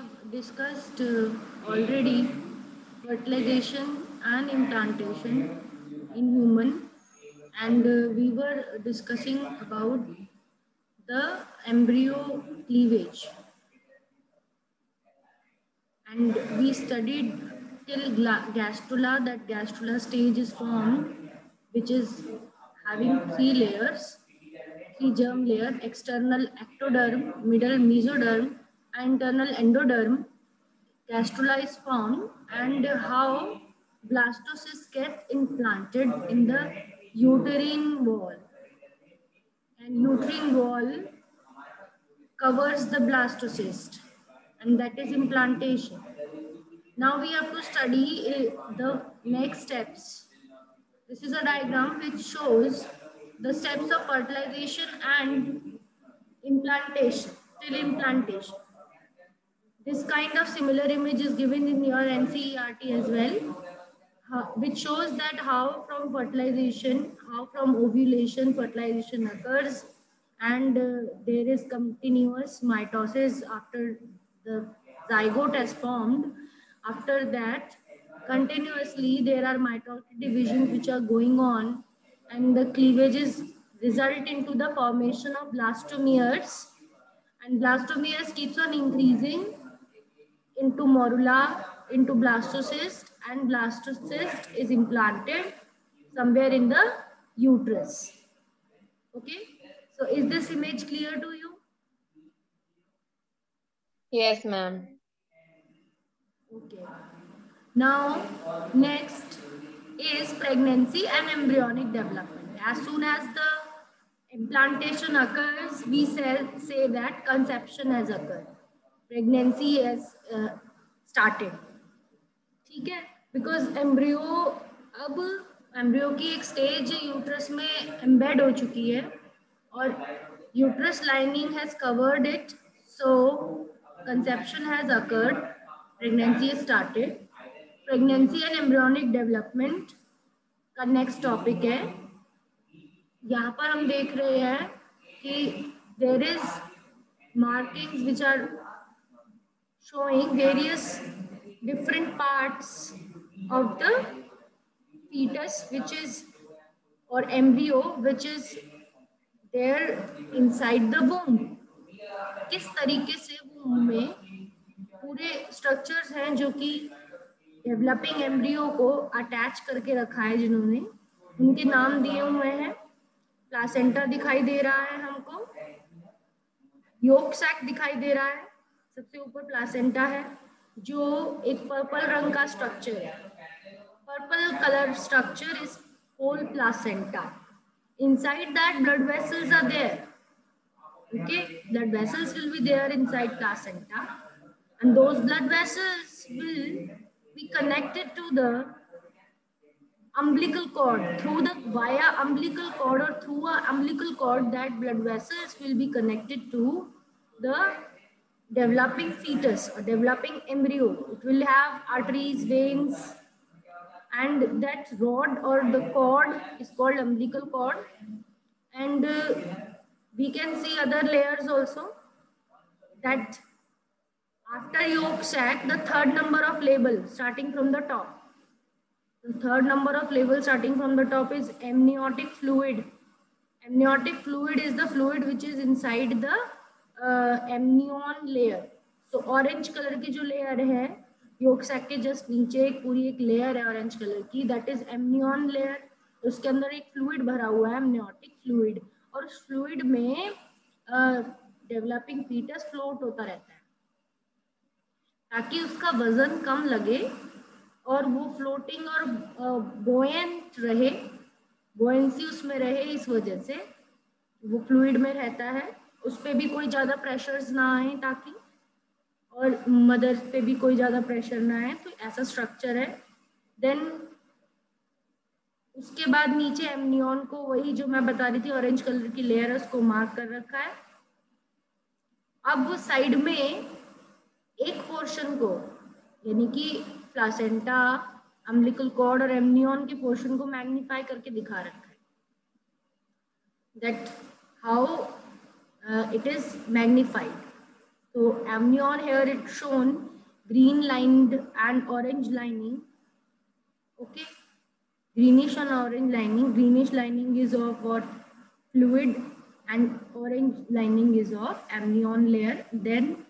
have discussed already fertilization and implantation in human, and we were discussing about the embryo cleavage, and we studied till gastrula. That gastrula stage is formed, which is having three layers, three germ layer: external ectoderm, middle mesoderm, and internal endoderm. Gastrula is formed, and how blastocysts get implanted in the uterine wall, and uterine wall covers the blastocyst, and that is implantation. Now we have to study the next steps. This is a diagram which shows the steps of fertilization and implantation till implantation. This kind of similar image is given in your NCERT as well, which shows that how from fertilization, how from ovulation fertilization occurs, and there is continuous mitosis after the zygote has formed. After that, continuously there are mitotic divisions which are going on, and the cleavages result into the formation of blastomeres, and blastomeres keeps on increasing into morula, into blastocyst, and blastocyst is implanted somewhere in the uterus. Okay, so is this image clear to you? Yes, ma'am. Okay. Now, next is pregnancy and embryonic development. As soon as the implantation occurs, we say that conception has occurred. Pregnancy has started. ठीक है, because embryo अब embryo की एक stage uterus में embed हो चुकी है और uterus lining has covered it, so conception has occurred, pregnancy has started. Pregnancy and embryonic development का नेक्स्ट टॉपिक है. यहाँ पर हम देख रहे हैं कि there is markings which are showing various different parts of the fetus which is or embryo which is there inside the womb. किस तरीके से womb में पूरे स्ट्रक्चर्स हैं जो कि डेवलपिंग एम्ब्रियो को अटैच करके रखा है, जिन्होंने उनके नाम दिए हुए हैं. प्लासेंटा दिखाई दे रहा है हमको, योक सैक दिखाई दे रहा है, सबसे ऊपर प्लासेंटा है जो एक पर्पल रंग का स्ट्रक्चर है. Purple colour structure is whole placenta. Inside that blood vessels are there. Okay, blood vessels will be there inside placenta, and those blood vessels will be connected to the umbilical cord through the via umbilical cord, or through a umbilical cord that blood vessels will be connected to the developing fetus or developing embryo. It will have arteries, veins, and that rod or the cord is called umbilical cord. And we can see other layers also, that after yolk sac, the third number of label starting from the top. The third number of label starting from the top is amniotic fluid. Amniotic fluid is the fluid which is inside the amnion layer. So orange colour की जो layer है yolk sac के just नीचे एक पूरी एक layer है orange colour की, दैट इज एमनियन लेयर. उसके अंदर एक फ्लूइड भरा हुआ है, एमनियोटिक फ्लूइड, और उस फ्लूइड में डेवलपिंग फीटस फ्लोट होता रहता है ताकि उसका वजन कम लगे और वो फ्लोटिंग और बोएंट रहे, बोएंसी उसमें रहे. इस वजह से वो फ्लूइड में रहता है, उस पर भी कोई ज़्यादा प्रेशर्स ना आए ताकि, और मदर पे भी कोई ज़्यादा प्रेशर ना आए. तो ऐसा स्ट्रक्चर है. देन उसके बाद नीचे एमनियन को, वही जो मैं बता रही थी ऑरेंज कलर की लेयर है, उसको मार्क कर रखा है. अब साइड में एक पोर्शन को, यानी कि प्लासेंटा, अम्बिलिकल कॉर्ड और एमनियन के पोर्शन को मैग्नीफाई करके दिखा रखा है. That how it is magnified. So amnion here it's shown green lined and orange lining. Okay, greenish and orange lining. Greenish lining is of what? Fluid, and orange lining is of amnion layer. Then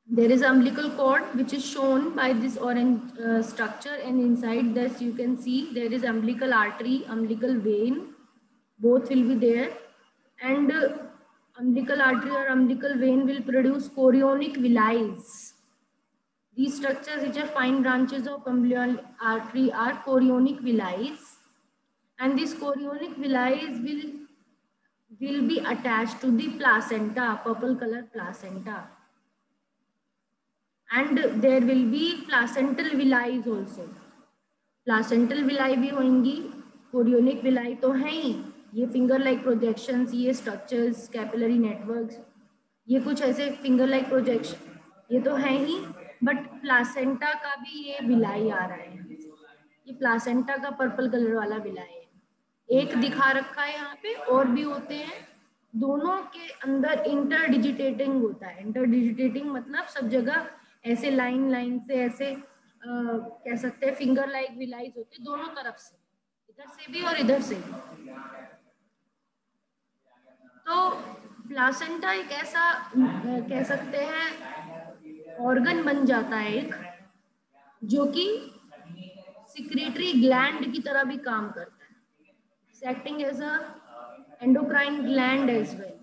there is umbilical cord which is shown by this orange structure, and inside this you can see there is umbilical artery, umbilical vein, both will be there. And umbilical artery or umbilical vein will produce chorionic villi. These structures which are fine branches of umbilical artery are chorionic villi, and these chorionic villi will be attached to the placenta, purple color placenta. And there will be placental villi also. Placental villi भी होंगी, chorionic villi तो हैं ही, ये finger like projections, ये structures, capillary networks, ये कुछ ऐसे finger like projection ये तो हैं ही, but placenta का भी ये villi आ रहा है, ये placenta का purple color वाला villi है, एक दिखा रखा है यहाँ पे, और भी होते हैं, दोनों के अंदर इंटरडिजिटेटिंग होता है। इंटरडिजिटेटिंग मतलब सब जगह ऐसे लाइन लाइन से ऐसे कह सकते हैं फिंगर लाइक विलाइज होते दोनों तरफ से, इधर से भी और इधर से भी। तो प्लासेंटा एक ऐसा कह सकते हैं ऑर्गन बन जाता है एक, जो कि सिक्रेटरी ग्लैंड की तरह भी काम करता है, acting as a endocrine gland as well,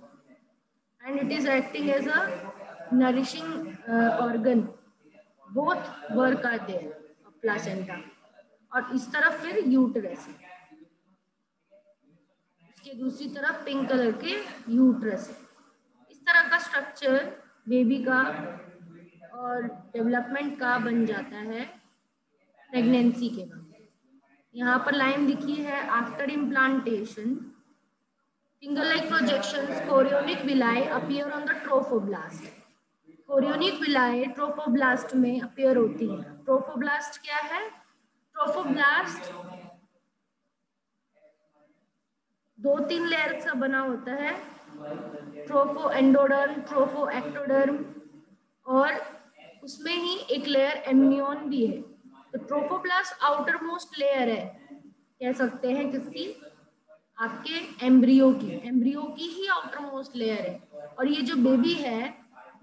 and it is acting as a nourishing organ. Both work are there of placenta. और इस तरफ फिर यूट्रस है, इसके दूसरी तरफ पिंक कलर के यूट्रस है। इस तरह का स्ट्रक्चर बेबी का और डेवलपमेंट का बन जाता है प्रेगनेंसी के बाद। यहाँ पर लाइन दिखी है, after implantation finger-like projections, chorionic villi appear on the trophoblast. Chorionic villi trophoblast में appear होती है। Trophoblast क्या है? Trophoblast 2-3 लेयर से बना होता है, ट्रोफोएंडोडर्म, ट्रोफोएक्टोडर्म, और उसमें ही एक लेयर एम्नियन भी है। तो ट्रोफोब्लास्ट आउटर मोस्ट लेयर है, कह सकते हैं किसकी? आपके एम्ब्रियो की ही आउटर मोस्ट लेयर है। और ये जो बेबी है,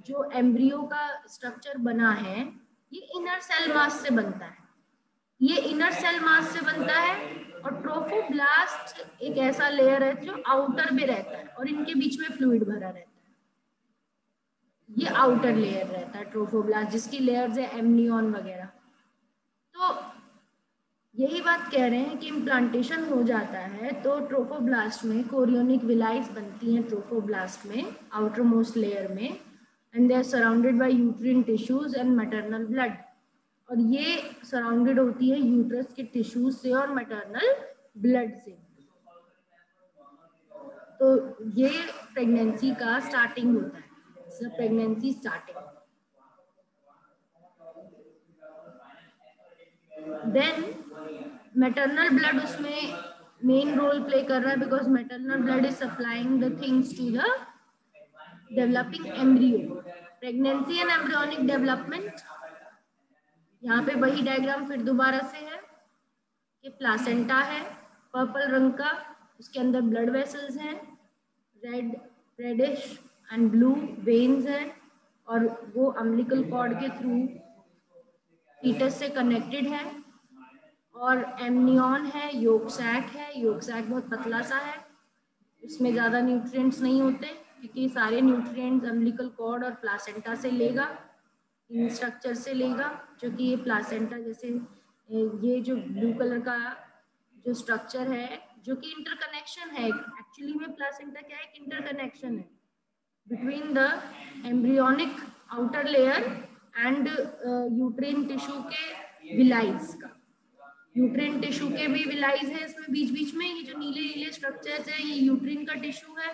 जो एम्ब्रियो का स्ट्रक्चर बना है, ये इनर सेल मास से बनता है, ये इनर सेल मास से बनता है। और ट्रोफोब्लास्ट एक ऐसा लेयर है जो आउटर में रहता है और इनके बीच में फ्लूइड भरा रहता है, ये आउटर लेयर रहता है ट्रोफोब्लास्ट, जिसकी लेयर्स है एम्नियन वगैरह। तो यही बात कह रहे हैं कि इम्प्लांटेशन हो जाता है तो ट्रोफोब्लास्ट में कोरियोनिक विलाइज बनती हैं, ट्रोफोब्लास्ट में आउटर मोस्ट लेयर में, and they are surrounded by uterine tissues and maternal blood. और ये सराउंडेड होती है यूट्रस के टिश्यूज से और मैटरनल ब्लड से। तो ये प्रेगनेंसी का स्टार्टिंग होता है, pregnancy starting. Then maternal blood उसमें मेन रोल प्ले कर रहा है, because maternal blood is supplying the things to the developing embryo. Pregnancy and embryonic development, यहाँ पे वही डायग्राम फिर दोबारा से है कि प्लासेंटा है पर्पल रंग का, उसके अंदर ब्लड वेसल्स हैं, रेडिश एंड ब्लू वेन्स हैं, और वो अम्बिलिकल कॉर्ड के थ्रू फीटस से कनेक्टेड है। और एम्नियन है, योक सैक है, योक सैक बहुत पतला सा है, इसमें ज़्यादा न्यूट्रिएंट्स नहीं होते, क्योंकि सारे न्यूट्रिएंट्स अम्बिलिकल कॉर्ड और प्लासेंटा से लेगा, इन स्ट्रक्चर से लेगा, जो कि ये प्लासेंटा जैसे ये जो ब्लू कलर का जो स्ट्रक्चर है, जो कि इंटरकनेक्शन है, एक्चुअली में प्लासेंटा क्या है, एक इंटरकनेक्शन है between the embryonic outer layer and uterine tissue के विलाइज का। यूट्रिन टिश्यू के भी विलाइज है इसमें बीच बीच में, ये जो नीले नीले स्ट्रक्चर्स है ये यूट्रिन का टिश्यू है,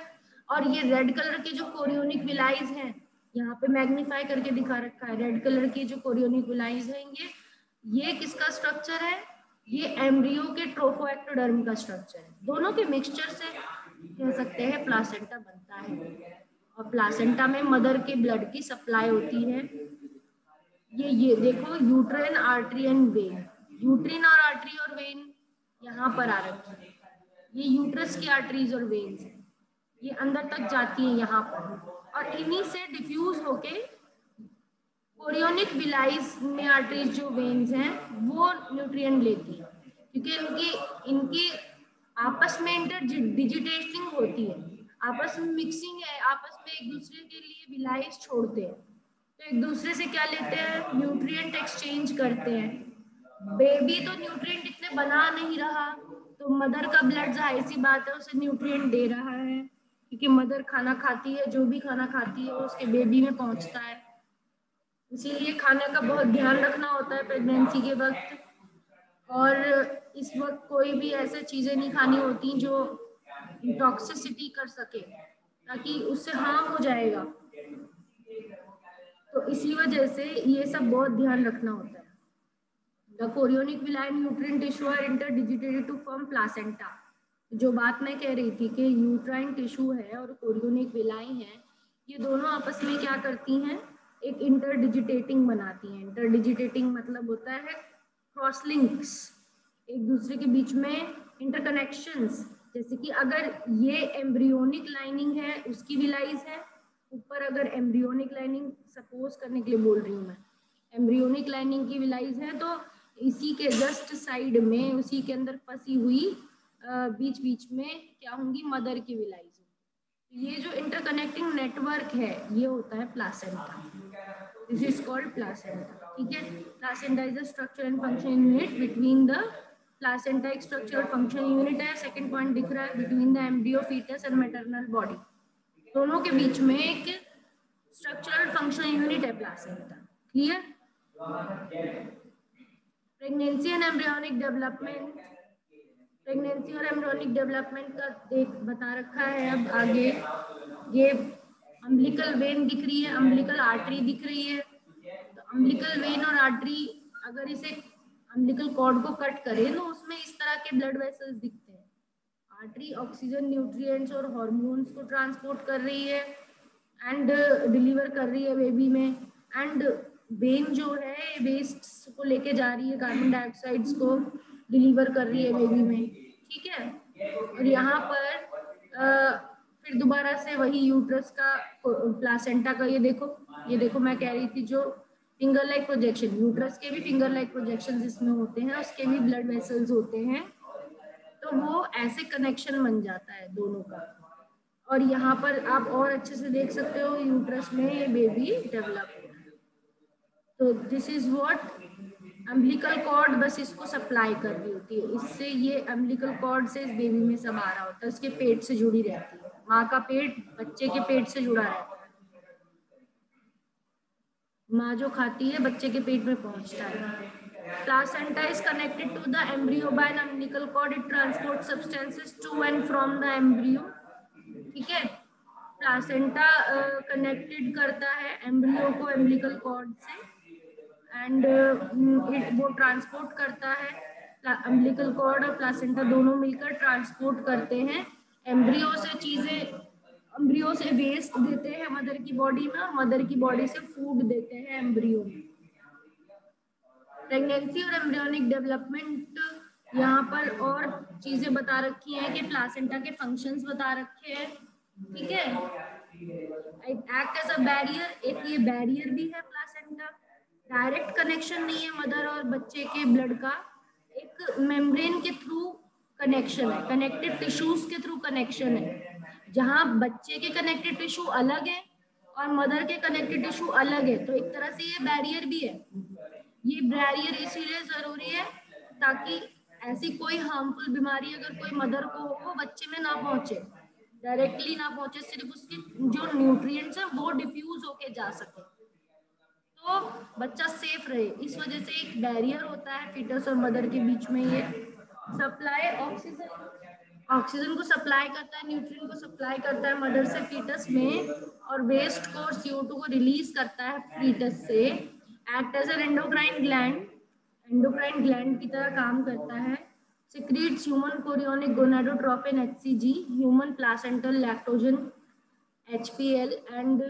और ये रेड कलर के जो कोरियोनिक विलाइज हैं, यहाँ पे मैग्नीफाई करके दिखा रखा है, रेड कलर की जो कोरियोनिक विलाइज है ये किसका स्ट्रक्चर है? ये एम्ब्रियो के ट्रोफोएक्टोडर्म का स्ट्रक्चर है। दोनों के मिक्सचर से कह सकते हैं प्लासेंटा बनता है। और प्लासेंटा में मदर के ब्लड की सप्लाई होती है। ये देखो uterine artery and when, uterine और आर्टरी और वेन यहाँ पर आ रखी है। ये यूट्रस की आर्टरीज और वेन्स हैं, ये अंदर तक जाती है यहाँ पर और इन्हीं से डिफ्यूज होके कोरियोनिक विलाइज में आर्टरीज जो वेन्स हैं वो न्यूट्रिएंट लेती है, क्योंकि इनकी इनकी आपस में इंटरडिजिटेटिंग होती है, आपस में मिक्सिंग है, आपस में एक दूसरे के लिए विलाइज छोड़ते हैं, तो एक दूसरे से क्या लेते हैं, न्यूट्रिएंट एक्सचेंज करते हैं। बेबी तो न्यूट्रिएंट इतने बना नहीं रहा, तो मदर का ब्लड जाहिर सी बात है उसे न्यूट्रिएंट दे रहा है, क्योंकि मदर खाना खाती है, जो भी खाना खाती है वो उसके बेबी में पहुंचता है। इसीलिए खाने का बहुत ध्यान रखना होता है प्रेगनेंसी के वक्त, और इस वक्त कोई भी ऐसे चीजें नहीं खानी होती जो टॉक्सिसिटी कर सके, ताकि उससे हार्म हो जाएगा, तो इसी वजह से ये सब बहुत ध्यान रखना होता है। The chorionic villi nutrient tissue are interdigitated to form placenta. जो बात मैं कह रही थी कि यूट्राइन टिश्यू है और कोरियोनिक विलाई है, ये दोनों आपस में क्या करती हैं, एक इंटरडिजिटेटिंग बनाती हैं। इंटरडिजिटेटिंग मतलब होता है क्रॉस लिंक्स, एक दूसरे के बीच में इंटरकनेक्शंस। जैसे कि अगर ये एम्ब्रियोनिक लाइनिंग है उसकी विलाइज है, ऊपर अगर एम्ब्रियोनिक लाइनिंग सपोज करने के लिए बोल रही हूँ मैं, एम्ब्रियोनिक लाइनिंग की विलाइज है, तो इसी के जस्ट साइड में उसी के अंदर फंसी हुई बीच बीच में क्या होंगी, मदर की विलाइज। ये जो इंटरकनेक्टिंग नेटवर्क है ये होता है placenta, this is called placenta. ठीक है, placenta is a structure and function unit between the placenta, एक स्ट्रक्चर फंक्शन यूनिट है, सेकंड पॉइंट दिख रहा है, between the embryo foetus and maternal body, दोनों के बीच में एक स्ट्रक्चरल फंक्शन यूनिट है placenta. Clear? Pregnancy and embryonic development, pregnancy और एम्ब्रियोनिक डेवलपमेंट का देख बता रखा है। अब आगे ये अम्बिलिकल वेन दिख रही है, अम्बिलिकल आर्टरी दिख रही है, तो अम्बिलिकल वेन और आर्टरी अगर इसे अम्बिलिकल कॉर्ड को कट करें तो उसमें इस तरह के ब्लड वेसल्स दिखते हैं। आर्टरी ऑक्सीजन, न्यूट्रिएंट्स और हार्मोन्स को ट्रांसपोर्ट कर रही है एंड डिलीवर कर रही है बेबी में, एंड वेन जो है वेस्ट को लेके जा रही है, कार्बन डाइऑक्साइड्स को डिलीवर कर रही है बेबी में। ठीक है, और यहाँ पर फिर दोबारा से वही यूट्रस का, प्लासेंटा का, ये देखो मैं कह रही थी जो फिंगर लाइक प्रोजेक्शन, यूट्रस के भी फिंगर लाइक प्रोजेक्शन इसमें होते हैं, उसके भी ब्लड वेसल्स होते हैं, तो वो ऐसे कनेक्शन बन जाता है दोनों का। और यहाँ पर आप और अच्छे से देख सकते हो यूट्रस में ये बेबी डेवलप हो रहा है। तो this is what umbilical cord बस इसको सप्लाई कर रही होती है, इससे ये अम्बिलिकल कॉर्ड से इस बेबी में सब आ रहा होता है, उसके पेट से जुड़ी रहती है, माँ का पेट बच्चे के पेट से जुड़ा रहता है, माँ जो खाती है बच्चे के पेट में पहुंचता है। Placenta is connected to the embryo by an umbilical cord. It transports substances to and from the embryo. ठीक है, प्लासेंटा कनेक्टेड करता है एम्ब्रियो को एम्बिलिकल कॉर्ड से, एंड वो ट्रांसपोर्ट करता है, अम्बिलिकल कॉर्ड और प्लासेंटा दोनों मिलकर ट्रांसपोर्ट करते हैं एम्ब्रियो से चीजें, एम्ब्रियो से वेस्ट देते हैं मदर की बॉडी में, और मदर की बॉडी से फूड देते हैं एम्ब्रियो में। प्रेगनेंसी और एम्ब्रियोनिक डेवलपमेंट, यहाँ पर और चीजें बता रखी हैं कि प्लासेंटा के फंक्शंस बता रखे हैं। ठीक है, एक्ट एज अ बैरियर, एक ये बैरियर भी है प्लासेंटा, डायरेक्ट कनेक्शन नहीं है मदर और बच्चे के ब्लड का, एक मेम्ब्रेन के थ्रू कनेक्शन है, कनेक्टिव टिश्यूज के थ्रू कनेक्शन है, जहाँ बच्चे के कनेक्टिव टिश्यू अलग है और मदर के कनेक्टिव टिश्यू अलग है, तो एक तरह से ये बैरियर भी है। ये बैरियर इसीलिए जरूरी है ताकि ऐसी कोई हार्मफुल बीमारी अगर कोई मदर को हो वो बच्चे में ना पहुंचे, डायरेक्टली ना पहुंचे, सिर्फ उसके जो न्यूट्रिएंट्स हैं वो डिफ्यूज होके जा सके, तो बच्चा सेफ रहे। इस वजह से एक बैरियर होता है फीटस और मदर के बीच में। ये सप्लाई ऑक्सीजन, ऑक्सीजन को सप्लाई करता है, न्यूट्रिएंट को सप्लाई करता है मदर से फीटस में, और वेस्ट को और CO2 को रिलीज करता है फीटस से। Act as an endocrine gland, endocrine gland की तरह काम करता है। Secretes human chorionic gonadotropin HCG, human placental lactogen, HPL and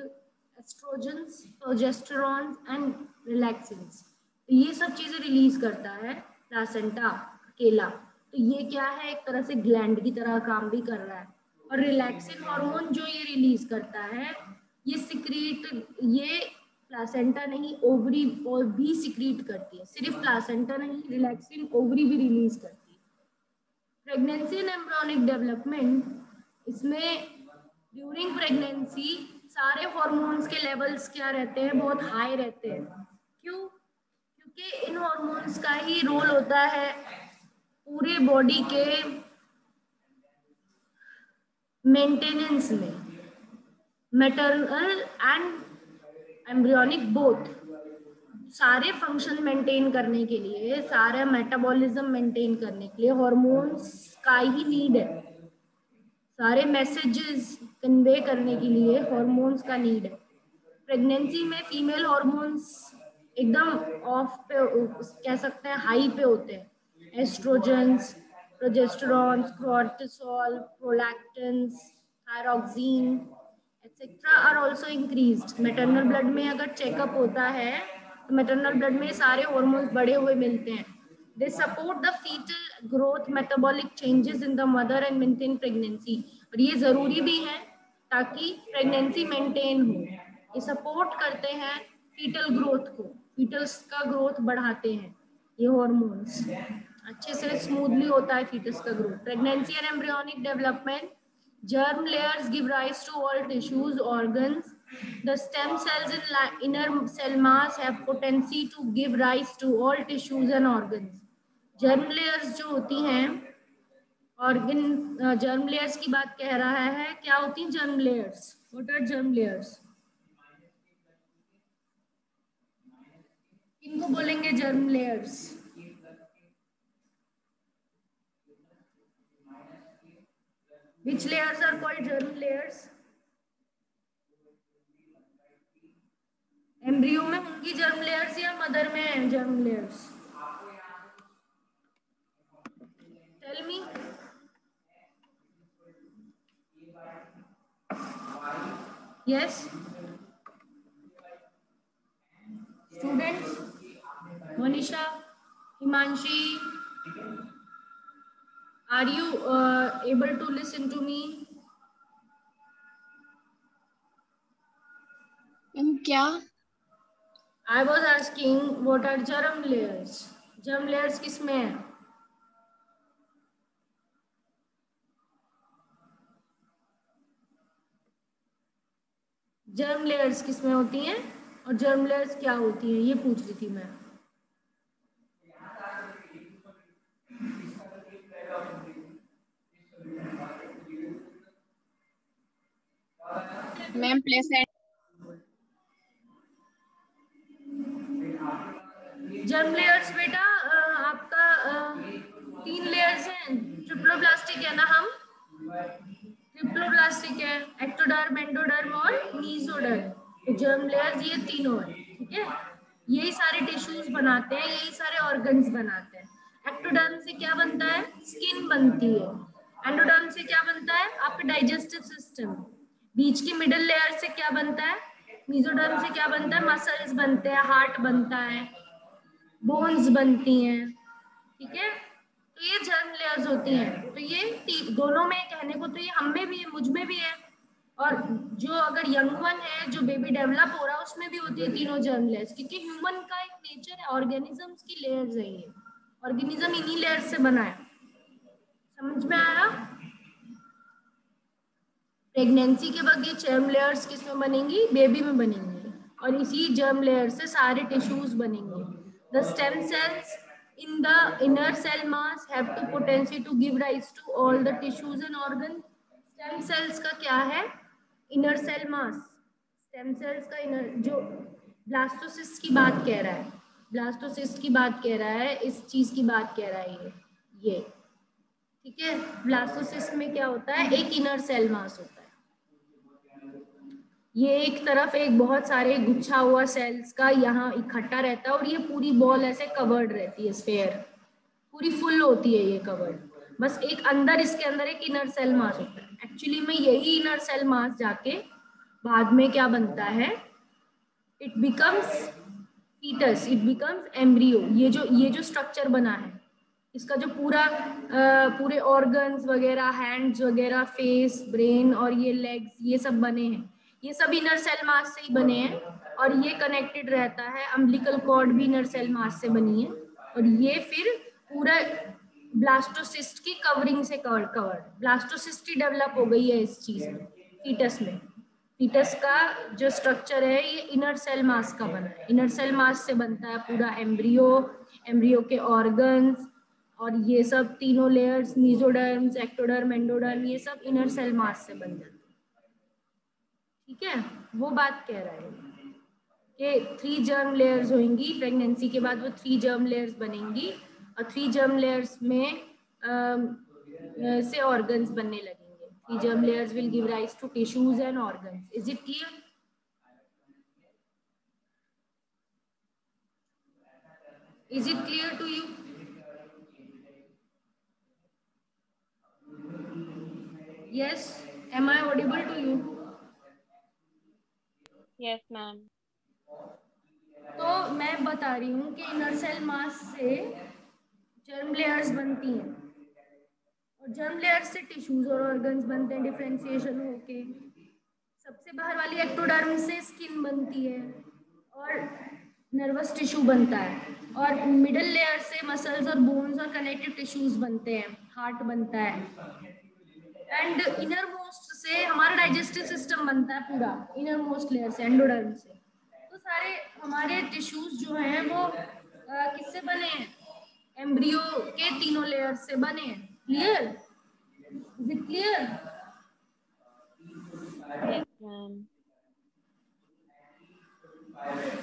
oestrogens, progesterone and relaxins. तो ये सब चीजें रिलीज करता है प्लासेंटा अकेला। तो ये क्या है, एक तरह से ग्लैंड की तरह काम भी कर रहा है। और रिलैक्सिन हार्मोन जो ये रिलीज करता है, ये सिक्रीट, ये प्लासेंटा नहीं ओवरी और भी सिक्रीट करती है। सिर्फ प्लासेंटा नहीं, रिलैक्सिन ओवरी भी रिलीज करती है। प्रेगनेंसी एंड एम्ब्रियोनिक डेवलपमेंट, इसमें ड्यूरिंग प्रेगनेंसी सारे हॉर्मोन्स के लेवल्स क्या रहते हैं, बहुत हाई रहते हैं। क्यों? क्योंकि इन हॉर्मोन्स का ही रोल होता है पूरे बॉडी के मेंटेनेंस में, मैटरनल एंड एम्ब्रियोनिक बोथ। सारे फंक्शन मेंटेन करने के लिए, सारा मेटाबॉलिज्म मेंटेन करने के लिए हॉर्मोन्स का ही नीड है। सारे मैसेजेस कन्वे करने के लिए हॉर्मोन्स का नीड है। प्रेगनेंसी में फीमेल हॉर्मोन्स एकदम ऑफ पे, कह सकते हैं हाई पे होते हैं। Estrogens, progesterone, cortisol, prolactins, thyroxine etcetera are also increased. Maternal blood में अगर चेकअप होता है तो मैटरनल ब्लड में सारे हॉर्मोन्स बढ़े हुए मिलते हैं। They support the fetal growth, metabolic changes in the mother and maintain pregnancy. और ये जरूरी भी है ताकि प्रेगनेंसी मेंटेन हो। ये सपोर्ट करते हैं फीटल ग्रोथ को, फीटल्स का ग्रोथ बढ़ाते हैं ये हॉर्मोन्स। अच्छे से स्मूथली होता है फीटस का growth. Pregnancy and embryonic development, germ layers give rise to all tissues, organs. The stem cells in inner cell mass have potency to give rise to all tissues and organs. germ layers जो होती हैं, organ, germ layers की बात कह रहा है, क्या होती हैं germ layers? What are germ layers? किनको बोलेंगे germ layers? Which layers are called germ layers? Embryo में होंगी जर्म लेयर्स या मदर में है germ layers? Tell me. Yes students, Manisha, Himanshi, are you able to listen to me? क्या? I was asking what are germ layers. Germ layers किसमें है? Germ layers किसमें होती हैं और जर्म लेयर्स क्या होती हैं, ये पूछ रही थी मैं। मैम प्लेसेंट। जर्म लेयर्स बेटा आपका 3 लेयर्स हैं। ट्रिप्लोब्लास्टिक है ना, हम ट्रिप्लोब्लास्टिक है, एक्टोडर्म, एंडोडर्म और मीसोडर्म। तो जर्म लेयर्स ये तीनों है, ठीक है। यही सारे टिश्यूज बनाते हैं, यही सारे ऑर्गन्स बनाते हैं। एक्टोडर्म से क्या बनता है? स्किन बनती है। एंडोडर्म से क्या बनता है? आपका डाइजेस्टिव सिस्टम। बीच की मिडिल लेयर से क्या बनता है? मीसोडर्म से क्या बनता है? मसल्स बनते हैं, हार्ट बनता है, बोन्स बनती हैं, ठीक है। तो ये जर्म लेयर्स होती हैं। तो ये दोनों में कहने को तो ये हम में भी है, मुझ में भी है, और जो अगर यंग वन है, जो बेबी डेवलप हो रहा है, उसमें भी होती है तीनों जर्म लेयर्स। क्योंकि ह्यूमन का एक नेचर है, ऑर्गेनिजम्स की लेयर्स है ये। ऑर्गेनिज्म इन्हीं लेयर्स से बना है। समझ में आया? प्रेगनेंसी के बाद ये जर्म लेयर्स किसमें बनेंगी? बेबी में बनेंगी। और इसी जर्म लेयर से सारे टिश्यूज बनेंगे। The stem cells in the inner cell mass have the potency to give rise to all the tissues and organs. Stem cells का क्या है? Inner cell mass. Stem cells का inner, जो blastocyst की बात कह रहा है, ब्लास्टोसिस्ट की बात कह रहा है, इस चीज की बात कह रहा है ये ठीक है। ब्लास्टोसिस्ट में क्या होता है? एक इनर सेल मास होता है। ये एक तरफ एक बहुत सारे गुच्छा हुआ सेल्स का यहाँ इकट्ठा रहता है, और ये पूरी बॉल ऐसे कवर्ड रहती है, स्फेयर पूरी फुल होती है ये कवर्ड। बस एक अंदर, इसके अंदर एक इनर सेल मास होता है। एक्चुअली में यही इनर सेल मास जाके बाद में क्या बनता है, it becomes foetus, it becomes embryo. ये जो स्ट्रक्चर बना है, इसका जो पूरा पूरे ऑर्गन्स वगैरह, हैंड्स वगैरह, फेस, ब्रेन और ये लेग्स, ये सब बने हैं, ये सब इनर सेल मास से ही बने हैं। और ये कनेक्टेड रहता है, अम्बिलिकल कॉर्ड भी इनर सेल मास से बनी है। और ये फिर पूरा ब्लास्टोसिस्ट की कवरिंग से कवर्ड, ब्लास्टोसिस्ट ही डेवलप हो गई है इस चीज में, फीटस में। फीटस का जो स्ट्रक्चर है ये इनर सेल मास का बना है, इनर सेल मास से बनता है पूरा एम्ब्रियो, एम्ब्रियो के ऑर्गन्स और ये सब तीनों लेयर्स, मीजोडर्म्स, एक्टोडर्म, एंडोडर्म, ये सब इनर सेल मास से बन जाते हैं। ठीक है, वो बात कह रहा है कि 3 जर्म लेयर्स होंगी प्रेगनेंसी के बाद, वो 3 जर्म लेयर्स बनेंगी और 3 जर्म लेयर्स में से ऑर्गन्स बनने लगेंगे। 3 germ layers will give rise to tissues and organs. Is it clear? Is it clear to you? Yes. Am I audible to you? Yes, ma'am. तो मैं बता रही हूँ कि इनर सेल मास से जर्म लेयर्स बनती हैं और जर्म लेयर्स से टिश्यूज और ऑर्गन्स बनते हैं डिफरेंशिएशन होके। सबसे बाहर वाली एक्टोडर्म से स्किन बनती है और नर्वस टिश्यू बनता है, और मिडल लेयर से मसल्स और बोन्स और कनेक्टिव टिश्यूज बनते हैं, हार्ट बनता है। एंड इनर मोस्ट से हमारा डाइजेस्टिव सिस्टम बनता है पूरा, इनर मोस्ट लेयर से, एंडोडर्म से। तो सारे हमारे टिश्यूज जो हैं वो किससे बने हैं? एम्ब्रियो के तीनों लेयर से बने हैं। Clear? Is it clear? Yes, ma'am.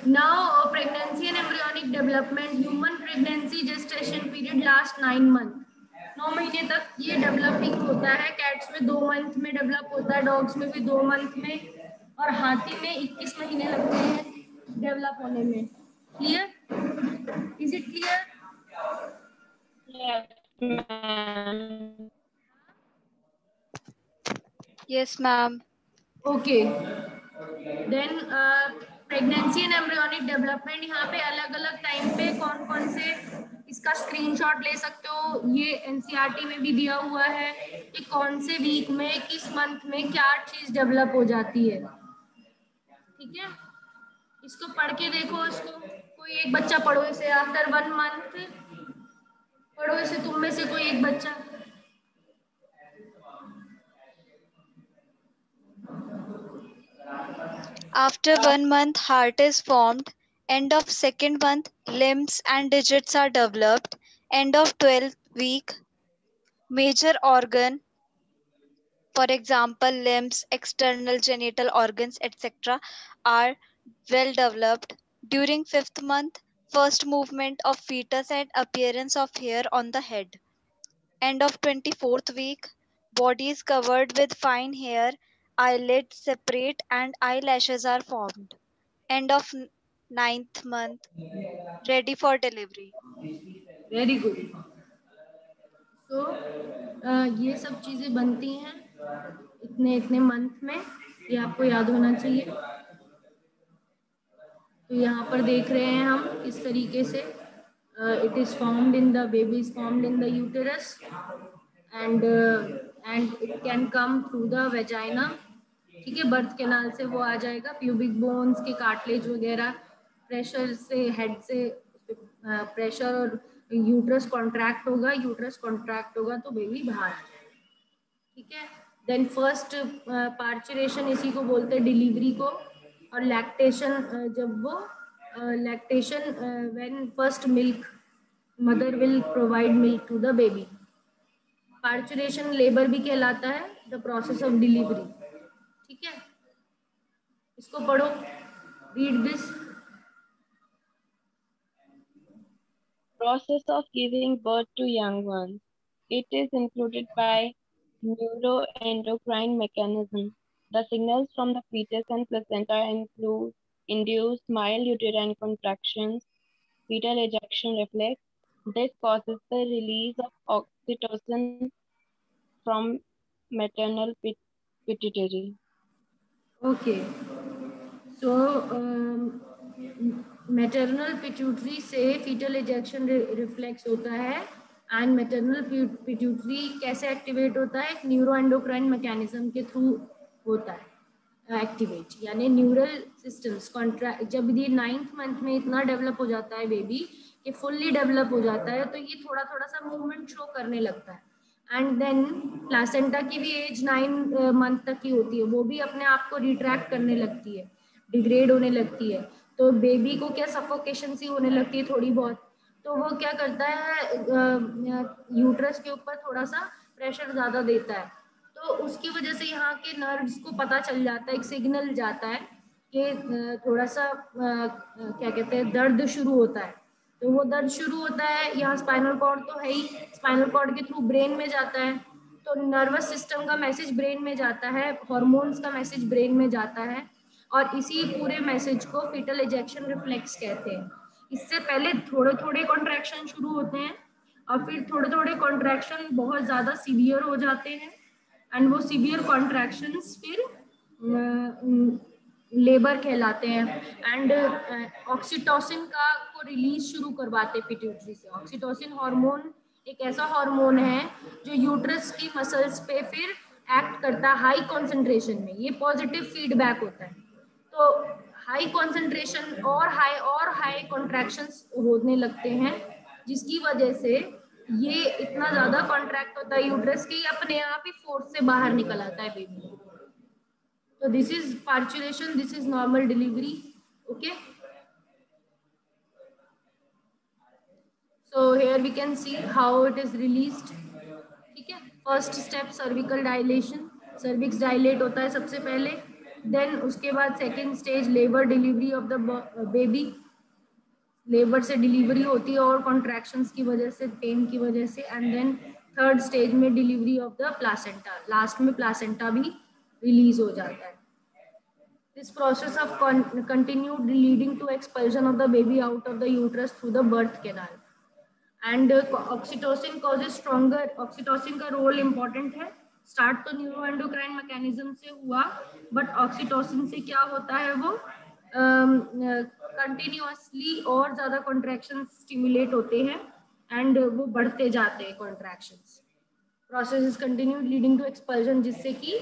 Now, pregnancy and embryonic development. Human pregnancy gestation period last 9 month. 9 महीने तक ये डेवलपिंग होता है। कैट्स में 2 मंथ में डेवलप होता है, डॉग्स में भी 2 मंथ में, और हाथी में 21 महीने लगते हैं डेवलप होने में। Clear? Is it clear? Yes, ma'am. Yes, ma'am. Okay, then pregnancy and embryonic development. यहाँ पे अलग अलग टाइम पे कौन कौन से, इसका स्क्रीनशॉट ले सकते हो, ये एनसीईआरटी में भी दिया हुआ है कि कौन से वीक में, किस मंथ में क्या चीज डेवलप हो जाती है। ठीक है, इसको पढ़ के देखो। इसको कोई एक बच्चा पढ़ो इसे, आफ्टर 1 मंथ पढ़ो इसे, तुम में से कोई एक बच्चा। After 1 month, heart is formed. End of second month, limbs and digits are developed. End of 12th week, major organ, for example, limbs, external genital organs, etc., are well developed. During 5th month, first movement of fetus and appearance of hair on the head. End of 24th week, body is covered with fine hair, eyelids separate, and eyelashes are formed. End of 9th month, ready for delivery. Very good. So ये सब चीजें बनती हैं इतने इतने month में, ये आपको याद होना चाहिए। तो यहाँ पर देख रहे हैं हम किस तरीके से it is formed in the, baby is formed in the uterus and it can come through the vagina. ठीक है, बर्थ कैनाल से वो आ जाएगा, प्यूबिक बोन्स के कार्टिलेज वगैरह, प्रेशर से, हेड से प्रेशर और यूट्रस कॉन्ट्रैक्ट होगा, यूट्रस कॉन्ट्रैक्ट होगा तो बेबी बाहर आ जाएगा। ठीक है, देन फर्स्ट पार्चुरेशन, इसी को बोलते हैं डिलीवरी को। और लैक्टेशन, जब वो lactation, when first milk, mother will provide milk to the baby. Parturition labour भी कहलाता है, द प्रोसेस ऑफ डिलीवरी। ठीक है, इसको पढ़ो, read this. Process of giving birth to young ones. It is included by neuroendocrine mechanism. The signals from the fetus and placenta include induced mild uterine contractions, fetal ejection reflex. This causes the release of oxytocin from maternal pituitary. Okay. So maternal pituitary से fetal ejection reflex होता है and maternal pituitary कैसे activate होता है, एक neuro endocrine mechanism के through होता है एक्टिवेट, यानी न्यूरल सिस्टम्स कॉन्ट्रैक्ट, जब ये 9th मंथ में इतना डेवलप हो जाता है बेबी कि फुल्ली डेवलप हो जाता है, तो ये थोड़ा थोड़ा सा मूवमेंट शो करने लगता है। एंड देन प्लासेंटा की भी एज 9 मंथ तक की होती है, वो भी अपने आप को रिट्रैक्ट करने लगती है, डिग्रेड होने लगती है, तो बेबी को क्या सफोकेशन सी होने लगती है थोड़ी बहुत, तो वो क्या करता है यूट्रस के ऊपर थोड़ा सा प्रेशर ज्यादा देता है, तो उसकी वजह से यहाँ के नर्व्स को पता चल जाता है, एक सिग्नल जाता है कि थोड़ा सा क्या कहते हैं दर्द शुरू होता है, तो वो दर्द शुरू होता है, यहाँ स्पाइनल कॉर्ड तो है ही, स्पाइनल कॉर्ड के थ्रू ब्रेन में जाता है, तो नर्वस सिस्टम का मैसेज ब्रेन में जाता है, हॉर्मोन्स का मैसेज ब्रेन में जाता है, और इसी पूरे मैसेज को फीटल इजेक्शन रिफ्लेक्स कहते हैं। इससे पहले थोड़े थोड़े कॉन्ट्रैक्शन शुरू होते हैं और फिर थोड़े थोड़े कॉन्ट्रैक्शन बहुत ज़्यादा सीवियर हो जाते हैं, एंड वो सीवियर कॉन्ट्रैक्शंस फिर लेबर कहलाते हैं, एंड ऑक्सीटोसिन का को रिलीज शुरू करवाते पिट्यूटरी से। ऑक्सीटोसिन हार्मोन एक ऐसा हार्मोन है जो यूट्रस की मसल्स पे फिर एक्ट करता है हाई कॉन्सेंट्रेशन में, ये पॉजिटिव फीडबैक होता है, तो हाई कॉन्सेंट्रेशन और हाई कॉन्ट्रैक्शंस होने लगते हैं, जिसकी वजह से ये इतना ज्यादा कॉन्ट्रैक्ट होता है यूट्रस की, अपने आप ही फोर्स से बाहर निकल आता है baby. So this is parturition, this is normal delivery. Okay. So here we can see how it is released. ठीक है, first step cervical dilation, cervix dilate होता है सबसे पहले, देन उसके बाद second stage labour delivery of the baby, labour से delivery होती है और कॉन्ट्रैक्शंस की वजह से, पेन की वजह से, एंड देन थर्ड स्टेज में delivery of the placenta, last में प्लासेंटा भी रिलीज हो जाता है। This process of continued leading to expulsion of the baby out of the uterus through the birth canal. And oxytocin causes stronger, oxytocin का role important है, start तो neuro endocrine mechanism से हुआ, but oxytocin से क्या होता है, वो कंटिन्यूअसली और ज्यादा कॉन्ट्रैक्शन स्टिमुलेट होते हैं एंड वो बढ़ते जाते हैं contractions, process is continued leading to expulsion, जिससे कि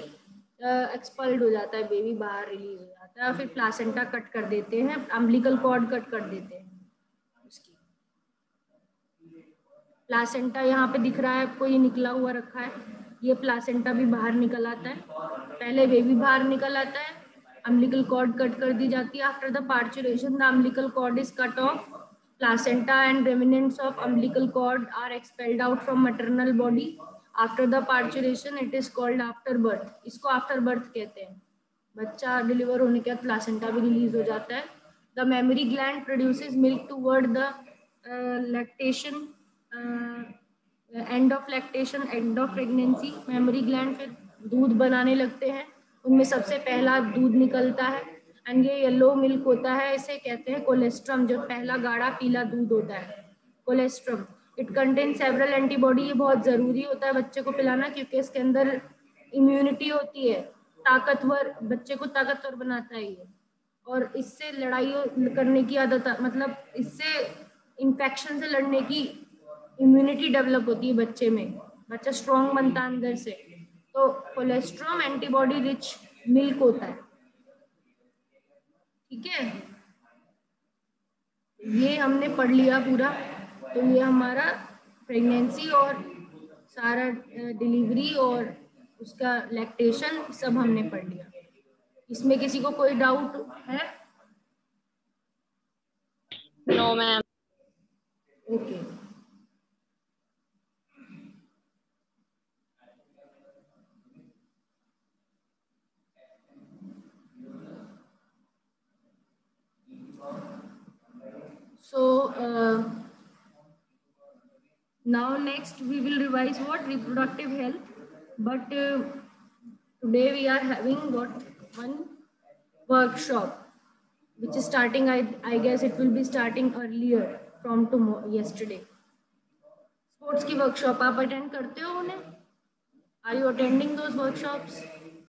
एक्सपल्ड हो जाता है बेबी, बाहर रिलीज हो जाता है, फिर प्लासेंटा कट कर देते हैं, अम्बिलिकल कॉर्ड कट कर देते हैं उसकी। प्लासेंटा यहाँ पे दिख रहा है आपको, ये निकला हुआ रखा है, ये प्लासेंटा भी बाहर निकल आता है, पहले बेबी बाहर निकल आता है, अम्बिलिकल कॉर्ड कट कर दी जाती है, after the parturition the umbilical cord is cut off, placenta and remnants of umbilical cord are expelled out from maternal body, after the parturition it is called afterbirth, इसको afterbirth कहते हैं, बच्चा deliver होने के बाद placenta भी release हो जाता है। The memory gland produces milk toward the lactation, end of lactation, end of pregnancy, memory gland फिर दूध बनाने लगते हैं, उनमें सबसे पहला दूध निकलता है एंड ये येलो मिल्क होता है, इसे कहते हैं कोलेस्ट्रम, जो पहला गाढ़ा पीला दूध होता है, colostrum. It contain several antibody, ये बहुत ज़रूरी होता है बच्चे को पिलाना, क्योंकि इसके अंदर इम्यूनिटी होती है, ताकतवर, बच्चे को ताकतवर बनाता है ये, और इससे लड़ाई करने की आदत, मतलब इससे इन्फेक्शन से लड़ने की इम्यूनिटी डेवलप होती है बच्चे में, बच्चा स्ट्रॉन्ग बनता है अंदर से, तो कोलेस्ट्रॉम एंटीबॉडी रिच मिल्क होता है। ठीक है, ये हमने पढ़ लिया पूरा, तो ये हमारा प्रेगनेंसी और सारा डिलीवरी और उसका लैक्टेशन सब हमने पढ़ लिया। इसमें किसी को कोई डाउट है? No ma'am. Okay, so now next we will revise what reproductive health, but today we are having what one workshop which is starting, I guess it will be starting earlier from tomorrow, yesterday. Sports की workshop आप attend करते हो उन्हें? Are you attending those workshops?